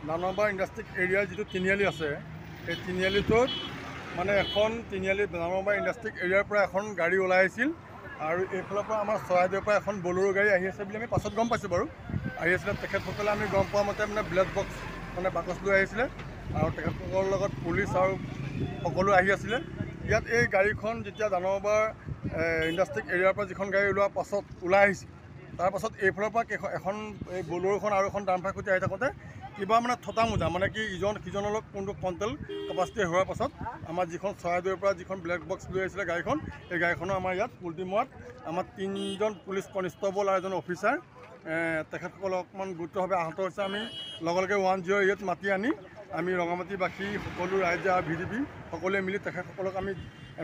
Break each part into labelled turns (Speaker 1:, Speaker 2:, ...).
Speaker 1: দানম্বৰ ইণ্ডাষ্ট্ৰিক এৰিয়াৰ যিটো তিনিআলি আছে, এই তিনিআলিটোত মানে এখন তিনিআলি দানম্বৰ ইণ্ডাষ্ট্ৰিক এৰিয়াৰ পৰা এখন গাড়ী ওলাই আহিছিল আৰু এইফালৰ পৰা আমাৰ চৰাইদেউৰ পৰা এখন বলেৰো গাড়ী আহি আছে বুলি আমি পাছত গম পাইছোঁ বাৰু। আহি আছিলে তেখেতসকলে আমি গম পোৱা মতে মানে ব্লেক বক্স মানে বাকচ লৈ আহিছিলে আৰু তেখেতসকলৰ লগত পুলিচ আৰু সকলো আহি আছিলে। ইয়াত এই গাড়ীখন যেতিয়া দানম্বৰ ইণ্ডাষ্ট্ৰিক এৰিয়াৰ পৰা যিখন গাড়ী ওলোৱাৰ পাছত ওলাই আহিছিল, তাৰ পাছত এইফালৰ পৰা এখন এই বলেৰোখন আৰু এখন ডাম্পাৰ খুটি আহি থাকোঁতে কিবা মানে থটা মোজা মানে কি ইজন সিজনৰ লগত কোনটো কণ্ট্ৰল কেপাচিটি হোৱাৰ পাছত আমাৰ যিখন চৰাইদেউৰ পৰা যিখন ব্লেক বক্স লৈ আহিছিলে গাড়ীখন, এই গাড়ীখনো আমাৰ ইয়াত পুলটিমত আমাৰ 3জন পুলিচ কনষ্টেবল আৰু এজন অফিচাৰ তেখেতসকল অকণমান গুৰুত্বভাৱে আহত হৈছে। আমি লগে লগে 108 মাতি আনি আমি ৰঙামাটিবাসী সকলো ৰাইজে আৰু VDP সকলোৱে মিলি তেখেতসকলক আমি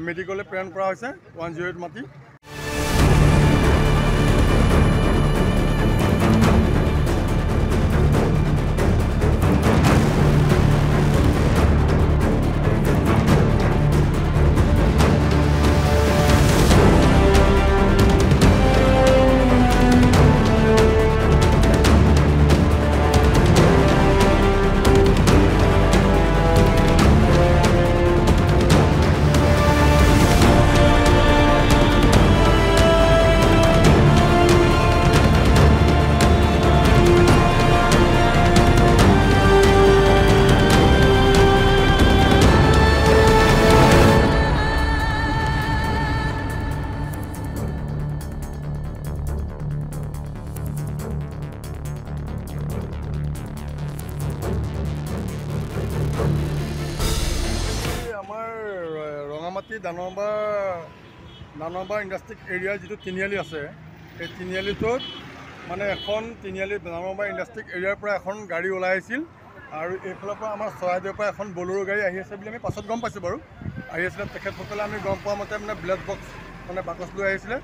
Speaker 1: মেডিকেললৈ প্ৰেৰণ কৰা হৈছে 108 মাতি। দানম্বৰ ইণ্ডাষ্ট্ৰিক এৰিয়াৰ যিটো তিনিআলি আছে, এই তিনিআলিটোত মানে এখন তিনিআলি দানম্বৰ ইণ্ডাষ্ট্ৰিক এৰিয়াৰ পৰা এখন গাড়ী ওলাই আহিছিল আৰু এইফালৰ পৰা আমাৰ চৰাইদেউৰ পৰা এখন বলেৰো গাড়ী আহি আছে বুলি আমি পাছত গম পাইছোঁ বাৰু। আহি আছিলে তেখেতসকলে আমি গম পোৱা মতে মানে ব্লেক বক্স মানে বাকচ লৈ আহিছিলে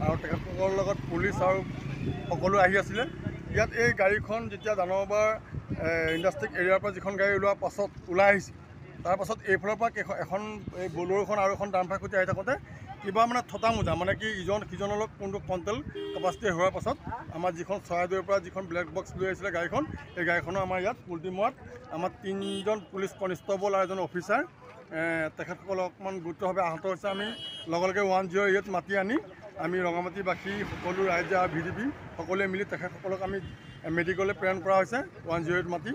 Speaker 1: আৰু তেখেতসকলৰ লগত পুলিচ আৰু সকলো আহি আছিলে। ইয়াত এই গাড়ীখন যেতিয়া দানম্বৰ ইণ্ডাষ্ট্ৰিক এৰিয়াৰ পৰা যিখন গাড়ী ওলোৱাৰ পাছত ওলাই আহিছিল, তাৰ পাছত এইফালৰ পৰা এখন এই বলেৰোখন আৰু এখন ডাম্পাৰ খুটি আহি থাকোঁতে কিবা মানে থটা মোজা মানে কি ইজন সিজনৰ লগত কোনটো কণ্ট্ৰল কেপাচিটি হোৱাৰ পাছত আমাৰ যিখন চৰাইদেউৰ পৰা যিখন ব্লেক বক্স লৈ আহিছিলে গাড়ীখন, এই গাড়ীখনো আমাৰ ইয়াত পুলটিমত আমাৰ 3জন পুলিচ কনষ্টেবল আৰু এজন অফিচাৰ তেখেতসকল অকণমান গুৰুত্বভাৱে আহত হৈছে। আমি লগে লগে 108 মাতি আনি আমি ৰঙামাটিবাসী সকলো ৰাইজে আৰু VDP সকলোৱে মিলি তেখেতসকলক আমি মেডিকেললৈ প্ৰেৰণ কৰা হৈছে 108 মাতি।